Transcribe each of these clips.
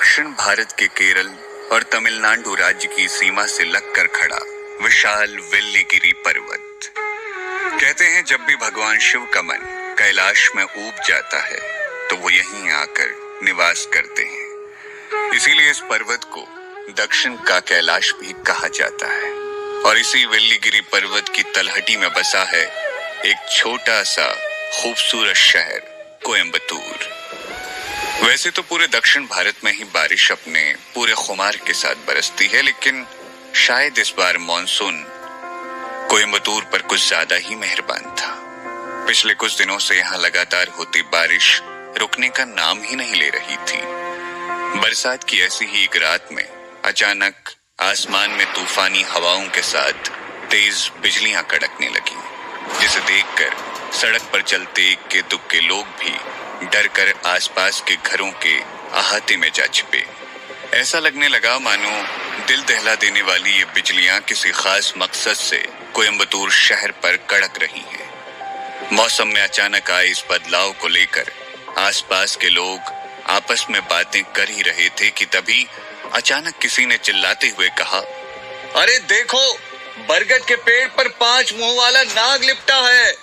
दक्षिण भारत के केरल और तमिलनाडु राज्य की सीमा से लगकर खड़ा विशाल वेल्लीगिरी पर्वत। कहते हैं जब भी भगवान शिव का मन कैलाश में ऊब जाता है तो वो यहीं आकर निवास करते हैं। इसीलिए इस पर्वत को दक्षिण का कैलाश भी कहा जाता है। और इसी वेल्लीगिरी पर्वत की तलहटी में बसा है एक छोटा सा खूबसूरत शहर कोयम्बतूर। वैसे तो पूरे दक्षिण भारत में ही बारिश अपने पूरे खुमार के साथ बरसती है, लेकिन शायद इस बार मॉनसून कोयम्बतूर पर कुछ ज्यादा ही मेहरबान था। पिछले कुछ दिनों से यहाँ लगातार होती बारिश रुकने का नाम ही नहीं ले रही थी। बरसात की ऐसी ही एक रात में अचानक आसमान में तूफानी हवाओं के साथ तेज बिजलियां कड़कने लगी, जिसे देखकर सड़क पर चलते इक्के दुक्के लोग भी डर कर आसपास के घरों के अहाते में जा छिपे। ऐसा लगने लगा मानो दिल दहला देने वाली ये बिजलियां किसी खास मकसद से कोयम्बतूर शहर पर कड़क रही हैं। मौसम में अचानक आए इस बदलाव को लेकर आसपास के लोग आपस में बातें कर ही रहे थे कि तभी अचानक किसी ने चिल्लाते हुए कहा, अरे देखो, बरगद के पेड़ पर 5 मुंह वाला नाग लिपटा है।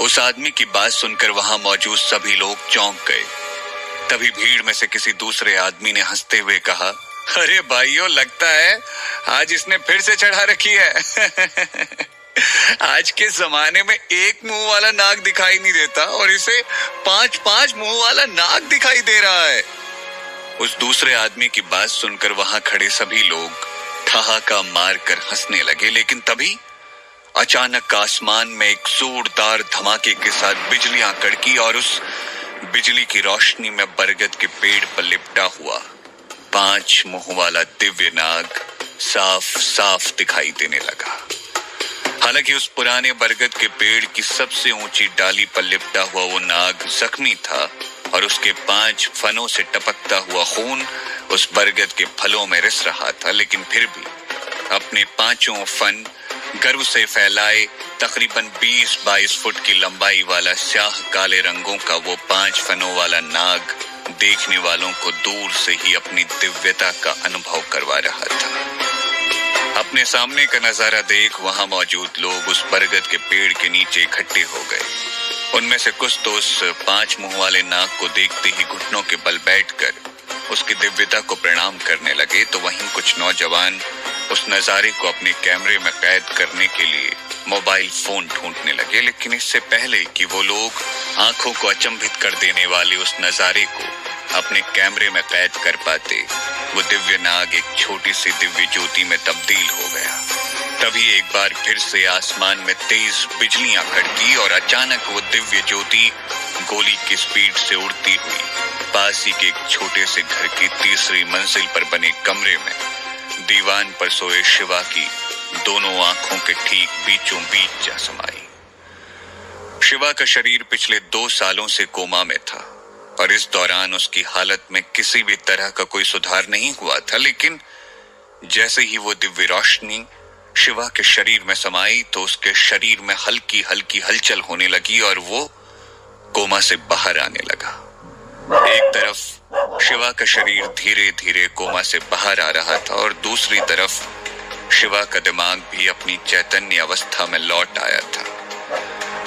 उस आदमी की बात सुनकर वहां मौजूद सभी लोग चौंक गए। तभी भीड़ में से किसी दूसरे आदमी ने हंसते हुए कहा, अरे भाइयों, लगता है आज इसने फिर से चढ़ा रखी है। आज के जमाने में एक मुंह वाला नाग दिखाई नहीं देता और इसे 5 मुंह वाला नाग दिखाई दे रहा है। उस दूसरे आदमी की बात सुनकर वहां खड़े सभी लोग ठहाका मारकर हंसने लगे, लेकिन तभी अचानक आसमान में एक जोरदार धमाके के साथ बिजलियां कड़की और उस बिजली की रोशनी में बरगद के पेड़ पर लिपटा हुआ 5 मुंह वाला दिव्य नाग साफ साफ दिखाई देने लगा। हालांकि उस पुराने बरगद के पेड़ की सबसे ऊंची डाली पर लिपटा हुआ वो नाग जख्मी था और उसके 5 फनों से टपकता हुआ खून उस बरगद के फलों में रिस रहा था, लेकिन फिर भी अपने 5 फन गर्व से फैलाए तकरीबन 20-22 फुट की लंबाई वाला स्याह काले रंगों का वो 5 फनों वाला नाग देखने वालों को दूर से ही अपनी दिव्यता का अनुभव करवा रहा था। अपने सामने का नजारा देख वहां मौजूद लोग उस बरगद के पेड़ के नीचे इकट्ठे हो गए। उनमें से कुछ तो उस 5 मुंह वाले नाग को देखते ही घुटनों के बल बैठकर उसकी दिव्यता को प्रणाम करने लगे, तो वहीं कुछ नौजवान उस नजारे को अपने कैमरे में कैद करने के लिए मोबाइल फोन ढूंढने लगे। लेकिन इससे पहले कि वो लोग आंखों को अचंभित कर देने वाले उस नजारे को अपने कैमरे में कैद कर पाते, वो दिव्य नाग एक छोटी सी दिव्य ज्योति में तब्दील हो गया। तभी एक बार फिर से आसमान में तेज बिजलियां कड़की और अचानक वो दिव्य ज्योति गोली की स्पीड से उड़ती हुई पास ही के एक छोटे से घर की 3री मंजिल पर बने कमरे में दीवान पर सोए शिवा की दोनों आंखों के ठीक बीचों बीच जा समाई। शिवा का शरीर पिछले 2 सालों से कोमा में था और इस दौरान उसकी हालत में किसी भी तरह का कोई सुधार नहीं हुआ था, लेकिन जैसे ही वो दिव्य रोशनी शिवा के शरीर में समाई तो उसके शरीर में हल्की हल्की हलचल होने लगी और वो कोमा से बाहर आने लगा। एक तरफ शिवा का शरीर धीरे धीरे कोमा से बाहर आ रहा था और दूसरी तरफ शिवा का दिमाग भी अपनी चैतन्य अवस्था में लौट आया था।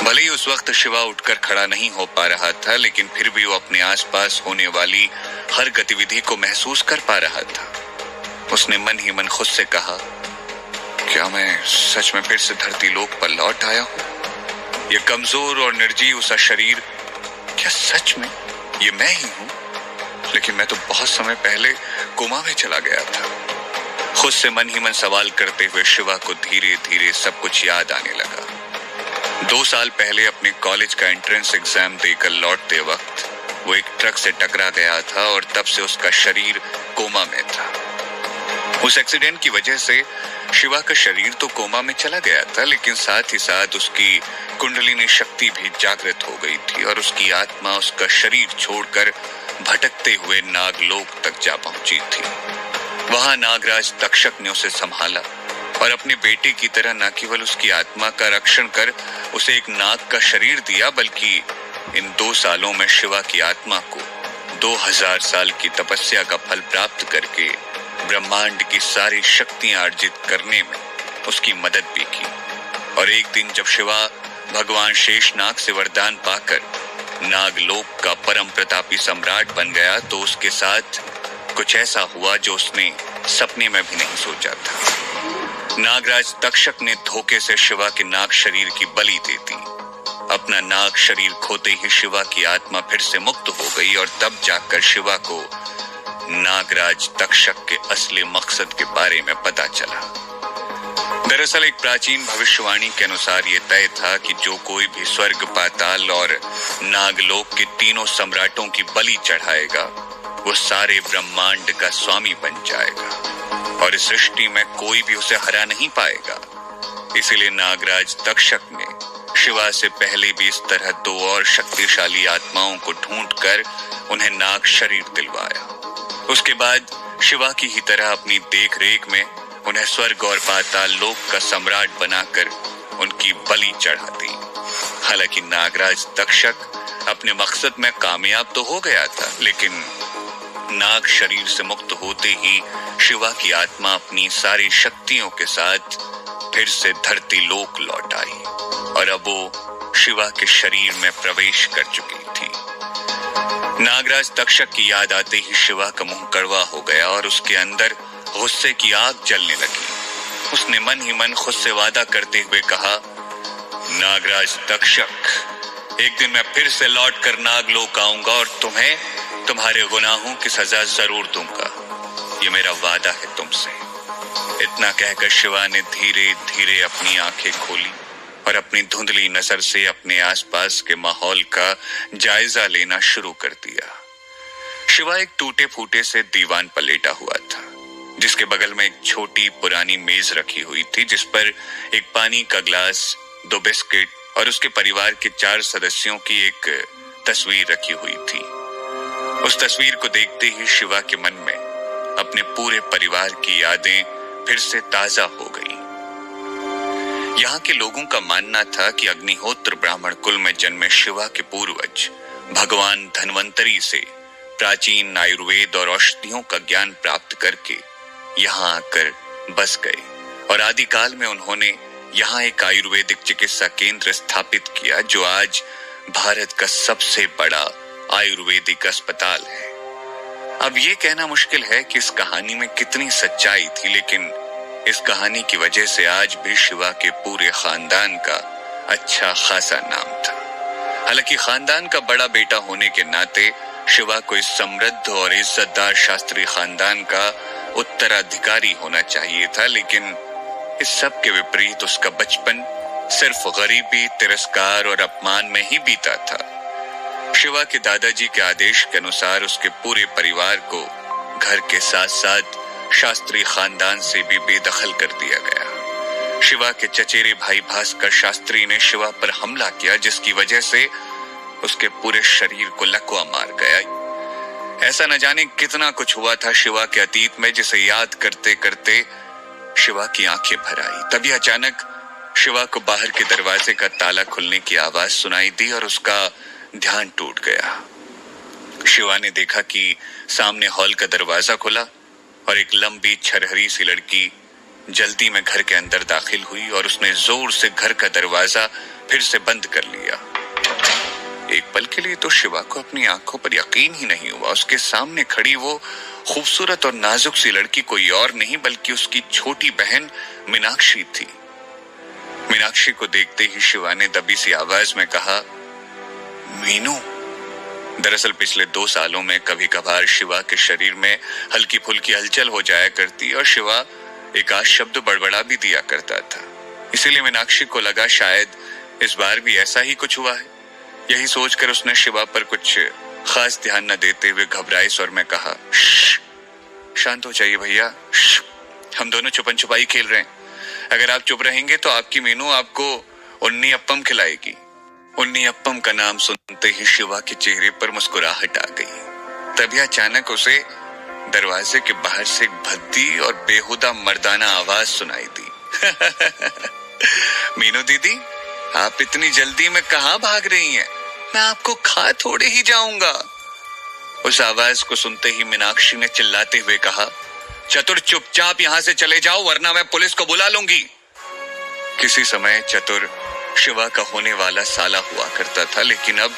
भले ही उस वक्त शिवा उठकर खड़ा नहीं हो पा रहा था, लेकिन फिर भी वो अपने आसपास होने वाली हर गतिविधि को महसूस कर पा रहा था। उसने मन ही मन खुद से कहा, क्या मैं सच में फिर से धरती लोक पर लौट आया हूं? ये कमजोर और निर्जीव सा शरीर, क्या सच में ये मैं ही हूं? लेकिन मैं तो बहुत समय पहले कोमा में चला गया था। खुद से मन ही मन सवाल करते हुए शिवा को धीरे धीरे सब कुछ याद आने लगा। 2 साल पहले अपने कॉलेज का एंट्रेंस एग्जाम देकर लौटते वक्त वो एक ट्रक से टकरा गया था और तब से उसका शरीर कोमा में था। उस एक्सीडेंट की वजह से शिवा का शरीर तो कोमा में चला गया था, लेकिन साथ ही साथ उसकी कुंडलिनी शक्ति भी जागृत हो गई थी और उसकी आत्मा उसका शरीर छोड़कर भटकते हुए नागलोक तक जा पहुंची थी। वहां नागराज तक्षक ने उसे संभाला और अपने बेटे की तरह न केवल उसकी आत्मा का रक्षण कर उसे एक नाग का शरीर दिया, बल्कि इन 2 सालों में शिवा की आत्मा को 2000 साल की तपस्या का फल प्राप्त करके ब्रह्मांड की सारी शक्तियां अर्जित करने में उसकी मदद भी की। और एक दिन जब शिवा भगवान शेषनाग से वरदान पाकर नागलोक का परम प्रतापी सम्राट बन गया तो उसके साथ कुछ ऐसा हुआ जो उसने सपने में भी नहीं सोचा था। नागराज तक्षक ने धोखे से शिवा के नाग शरीर की बलि दे दी। अपना नाग शरीर खोते ही शिवा की आत्मा फिर से मुक्त हो गई और तब जाकर शिवा को नागराज तक्षक के असली मकसद के बारे में पता चला। दरअसल एक प्राचीन भविष्यवाणी के अनुसार यह तय था कि जो कोई भी स्वर्ग, पाताल और नागलोक के तीनों सम्राटों की बलि चढ़ाएगा वो सारे ब्रह्मांड का स्वामी बन जाएगा और इस सृष्टि में कोई भी उसे हरा नहीं पाएगा। इसीलिए नागराज तक्षक ने शिवा से पहले भी इस तरह 2 और शक्तिशाली आत्माओं को ढूंढकर उन्हें नाग शरीर दिलवाया। उसके बाद शिवा की ही तरह अपनी देखरेख में उन्हें स्वर्ग और पाताल लोक का सम्राट बनाकर उनकी बलि चढ़ा दी। हालांकि नागराज तक्षक अपने मकसद में कामयाब तो हो गया था, लेकिन नाग शरीर से मुक्त होते ही शिवा की आत्मा अपनी सारी शक्तियों के साथ फिर से धरती लोक लौट आई और अब वो शिवा के शरीर में प्रवेश कर चुकी थी। नागराज तक्षक की याद आते ही शिवा का मुंह कड़वा हो गया और उसके अंदर गुस्से की आग जलने लगी। उसने मन ही मन खुद से वादा करते हुए कहा, नागराज तक्षक, एक दिन मैं फिर से लौट कर नागलोक आऊंगा और तुम्हें तुम्हारे गुनाहों की सजा जरूर दूंगा। ये मेरा वादा है तुमसे। इतना कहकर शिवा ने धीरे धीरे अपनी आंखें खोली और अपनी धुंधली नजर से अपने आसपास के माहौल का जायजा लेना शुरू कर दिया। शिवा एक टूटे फूटे से दीवान पर लेटा हुआ था, जिसके बगल में एक छोटी पुरानी मेज रखी हुई थी, जिस पर एक पानी का गिलास, 2 बिस्किट और उसके परिवार के 4 सदस्यों की एक तस्वीर रखी हुई थी। उस तस्वीर को देखते ही शिवा के मन में अपने पूरे परिवार की यादें फिर से ताजा हो गई। यहाँ के लोगों का मानना था कि अग्निहोत्र ब्राह्मण कुल में जन्मे शिवा के पूर्वज भगवान धन्वंतरी से प्राचीन आयुर्वेद और औषधियों का ज्ञान प्राप्त करके यहाँ आकर बस गए और आदिकाल में उन्होंने यहाँ एक आयुर्वेदिक चिकित्सा केंद्र स्थापित किया जो आज भारत का सबसे बड़ा आयुर्वेदिक अस्पताल है। अब ये कहना मुश्किल है कि इस कहानी में कितनी सच्चाई थी, लेकिन इस कहानी की वजह से आज भी शिवा के पूरे खानदान का अच्छा खासा नाम था। हालांकि खानदान का बड़ा बेटा होने के नाते शिवा को इस समृद्ध और इज्जतदार शास्त्री खानदान का उत्तराधिकारी होना चाहिए था, लेकिन इस सब के विपरीत उसका बचपन सिर्फ गरीबी, तिरस्कार और अपमान में ही बीता था। शिवा के दादाजी के आदेश के अनुसार उसके पूरे परिवार को घर के साथ साथ शास्त्री खानदान से भी बेदखल कर दिया गया। शिवा के चचेरे भाई भास्कर शास्त्री ने शिवा पर हमला किया, जिसकी वजह से उसके पूरे शरीर को लकवा मार गया। ऐसा न जाने कितना कुछ हुआ था शिवा के अतीत में, जिसे याद करते करते शिवा की आंखें भर आई। तभी अचानक शिवा को बाहर के दरवाजे का ताला खुलने की आवाज सुनाई दी और उसका ध्यान टूट गया। शिवा ने देखा कि सामने हॉल का दरवाजा खुला और एक लंबी छरहरी सी लड़की जल्दी में घर के अंदर दाखिल हुई और उसने जोर से घर का दरवाजा फिर से बंद कर लिया। एक पल के लिए तो शिवा को अपनी आंखों पर यकीन ही नहीं हुआ। उसके सामने खड़ी वो खूबसूरत और नाजुक सी लड़की कोई और नहीं बल्कि उसकी छोटी बहन मीनाक्षी थी। मीनाक्षी को देखते ही शिवा ने दबी सी आवाज में कहा, मीनू। दरअसल पिछले 2 सालों में कभी कभार शिवा के शरीर में हल्की फुल्की हलचल हो जाया करती और शिवा एक आध शब्द बड़बड़ा भी दिया करता था। इसीलिए मीनाक्षी को लगा शायद इस बार भी ऐसा ही कुछ हुआ है। यही सोचकर उसने शिवा पर कुछ खास ध्यान न देते हुए घबराए स्वर में कहा, शांत हो जाइए भैया, हम दोनों छुपन छुपाई खेल रहे हैं। अगर आप चुप रहेंगे तो आपकी मीनू आपको उन्नी अप्पम खिलाएगी। उन्नी अप्पम का नाम सुनते ही शिवा के चेहरे पर मुस्कुराहट आ गई। तभी अचानक उसे दरवाजे के बाहर से एक भद्दी और बेहुदा मर्दाना आवाज सुनाई दी। मीनू दीदी, आप इतनी जल्दी में कहाँ भाग रही हैं? मैं आपको खा थोड़े ही जाऊंगा। उस आवाज को सुनते ही मीनाक्षी ने चिल्लाते हुए कहा, चतुर चुपचाप यहां से चले जाओ वरना मैं पुलिस को बुला लूंगी। किसी समय चतुर शिवा का होने वाला साला हुआ करता था, लेकिन अब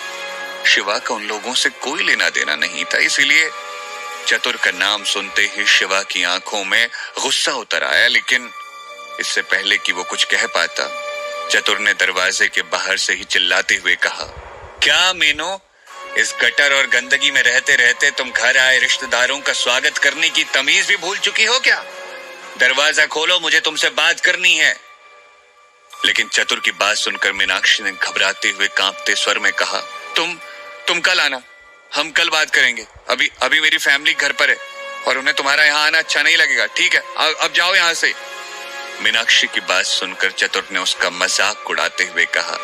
शिवा का उन लोगों से कोई लेना देना नहीं था। इसीलिए चतुर का नाम सुनते ही शिवा की आंखों में गुस्सा उतर आया, लेकिन इससे पहले कि वो कुछ कह पाता, चतुर ने दरवाजे के बाहर से ही चिल्लाते हुए कहा, क्या मीनू, इस गटर और गंदगी में रहते रहते तुम घर आए रिश्तेदारों का स्वागत करने की तमीज भी भूल चुकी हो क्या? दरवाजा खोलो, मुझे तुमसे बात करनी है। लेकिन चतुर की बात सुनकर मीनाक्षी ने घबराते हुए कांपते स्वर में कहा, तुम कल आना, हम कल बात करेंगे। अभी मेरी फैमिली घर पर है और उन्हें तुम्हारा यहाँ आना अच्छा नहीं लगेगा, ठीक है? अब जाओ यहाँ से। मीनाक्षी की बात सुनकर चतुर ने उसका मजाक उड़ाते हुए कहा,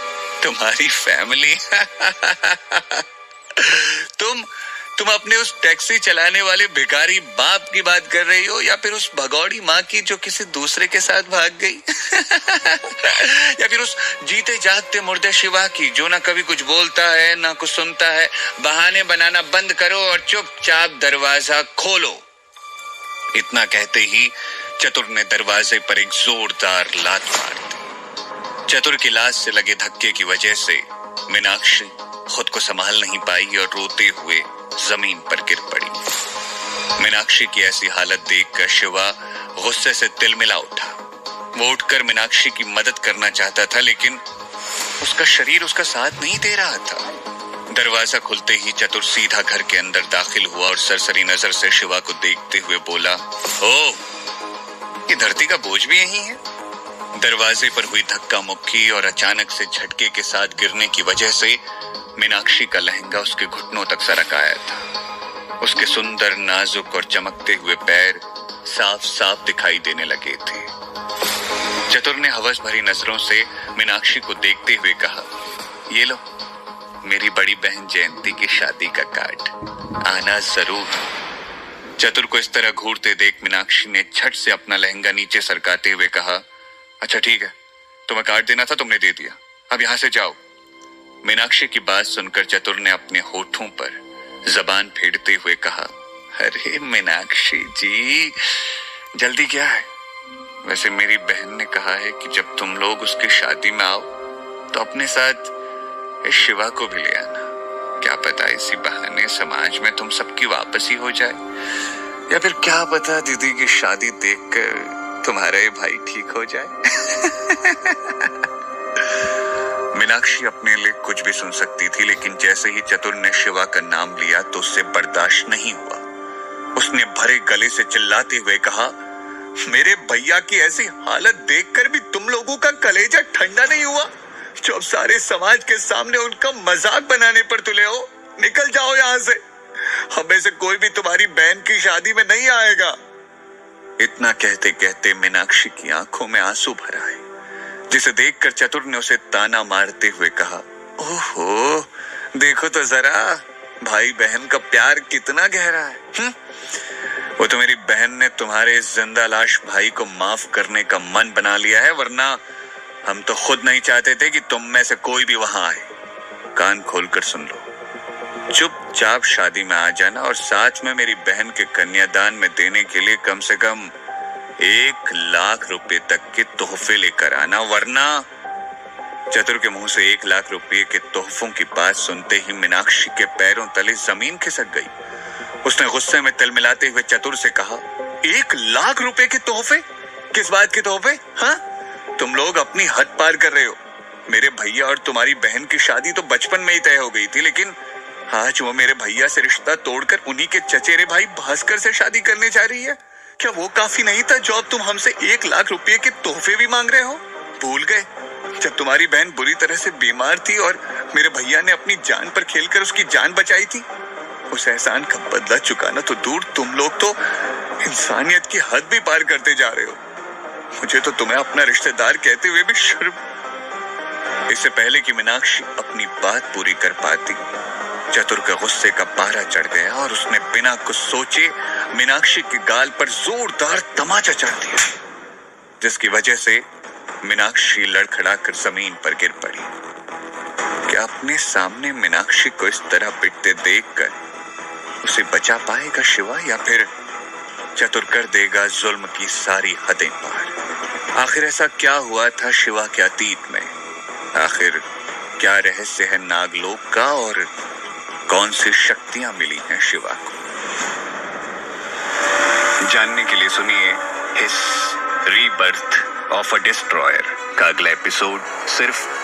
तुम्हारी फैमिली? तुम अपने उस टैक्सी चलाने वाले भिखारी बाप की बात कर रही हो या फिर उस भगौड़ी माँ की जो किसी दूसरे के साथ भाग गई? या फिर उस जीते जागते मुर्दे शिवा की जो ना कभी कुछ बोलता है ना कुछ सुनता है? बहाने बनाना बंद करो और चुपचाप दरवाजा खोलो। इतना कहते ही चतुर ने दरवाजे पर एक जोरदार लात मार दी। चतुर की लात से लगे धक्के की वजह से मीनाक्षी खुद को संभाल नहीं पाई और रोते हुए जमीन पर गिर पड़ी। मीनाक्षी की ऐसी हालत देखकर शिवा गुस्से से तिलमिला उठा। वो उठकर मीनाक्षी की मदद करना चाहता था, लेकिन उसका शरीर उसका साथ नहीं दे रहा था। दरवाजा खुलते ही चतुर सीधा घर के अंदर दाखिल हुआ और सरसरी नजर से शिवा को देखते हुए बोला, ओ, ये धरती का बोझ भी यही है? दरवाजे पर हुई धक्का मुक्की और अचानक से झटके के साथ गिरने की वजह से मीनाक्षी का लहंगा उसके घुटनों तक सरक आया था। उसके सुंदर, नाजुक और चमकते हुए पैर साफ साफ दिखाई देने लगे थे। चतुर ने हवस भरी नजरों से मीनाक्षी को देखते हुए कहा, ये लो मेरी बड़ी बहन जयंती की शादी का कार्ड, आना जरूर। चतुर को इस तरह घूरते देख मीनाक्षी ने झट से अपना लहंगा नीचे सरकाते हुए कहा, अच्छा ठीक है, तुम्हें कार्ड देना था, तुमने दे दिया, अब यहां से जाओ। मीनाक्षी की बात सुनकर चतुर ने अपने होठों पर जबान फेरते हुए कहा, अरे मीनाक्षी जी, जल्दी क्या है? वैसे मेरी बहन ने कहा है कि जब तुम लोग उसकी शादी में आओ तो अपने साथ इस शिवा को भी ले आना। क्या पता इसी बहाने समाज में तुम सबकी वापसी हो जाए, या फिर क्या पता दीदी की शादी देखकर तुम्हारा ये भाई ठीक हो जाए। मीनाक्षी अपने लिए कुछ भी सुन सकती थी, लेकिन जैसे ही चतुर ने शिवा का नाम लिया तो उससे बर्दाश्त नहीं हुआ। उसने भरे गले से चिल्लाते हुए कहा, मेरे भैया की ऐसी हालत देखकर भी तुम लोगों का कलेजा ठंडा नहीं हुआ? जो अब सारे समाज के सामने उनका मजाक बनाने पर तुले हो? निकल जाओ यहाँ से, हमें से कोई भी तुम्हारी बहन की शादी में नहीं आएगा। इतना कहते कहते मीनाक्षी की आंखों में आंसू भर आए, जिसे देखकर चतुर ने उसे ताना मारते हुए कहा, ओहो, देखो तो जरा भाई बहन का प्यार कितना गहरा है। वो तो मेरी बहन ने तुम्हारे इस जिंदा लाश भाई को माफ करने का मन बना लिया है, वरना हम तो खुद नहीं चाहते थे कि तुम में से कोई भी वहां आए। कान खोलकर सुन लो, चुपचाप शादी में आ जाना और साथ में मेरी बहन के कन्यादान में देने के लिए कम से कम 1 लाख रुपए तक के तोहफे लेकर आना, वरना। चतुर के मुंह से 1 लाख रुपए के तोहफों की बात सुनते ही मीनाक्षी के पैरों तले जमीन खिसक गई। उसने गुस्से में तिलमिलाते हुए चतुर से कहा, 1 लाख रुपए के तोहफे? किस बात के तोहफे? हाँ, तुम लोग अपनी हद पार कर रहे हो। मेरे भैया और तुम्हारी बहन की शादी तो बचपन में ही तय हो गई थी, लेकिन आज वो मेरे भैया से रिश्ता तोड़कर उन्हीं के चचेरे भाई भास्कर से शादी करने जा रही है। क्या वो काफी नहीं था जो अब तुम हमसे 1 लाख रुपए के तोहफे भी मांग रहे हो? भूल गए जब तुम्हारी बहन बुरी तरह से बीमार थी और मेरे भैया ने अपनी जान पर खेलकर उसकी जान बचाई थी? उस एहसान का बदला चुकाना तो दूर, तुम लोग तो इंसानियत की हद भी पार करते जा रहे हो। मुझे तो तुम्हें अपना रिश्तेदार कहते हुए भी शर्म। इससे पहले कि मीनाक्षी अपनी बात पूरी कर पाती, चतुर का गुस्से का पारा चढ़ गया और उसने बिना कुछ सोचे मीनाक्षी के गाल पर जोरदार तमाचा चढ़ दिया, जिसकी वजह से मीनाक्षी लड़खड़ाकर जमीन पर गिर पड़ी। क्या अपने सामने मीनाक्षी को इस तरह पिटते देखकर उसे बचा पाएगा शिवा या फिर चतुर कर देगा जुल्म की सारी हदें पार। आखिर ऐसा क्या हुआ था शिवा के अतीत में? आखिर क्या रहस्य है नागलोक का और कौन सी शक्तियां मिली हैं शिवा को? जानने के लिए सुनिए हिस रीबर्थ ऑफ अ डिस्ट्रॉयर का अगला एपिसोड सिर्फ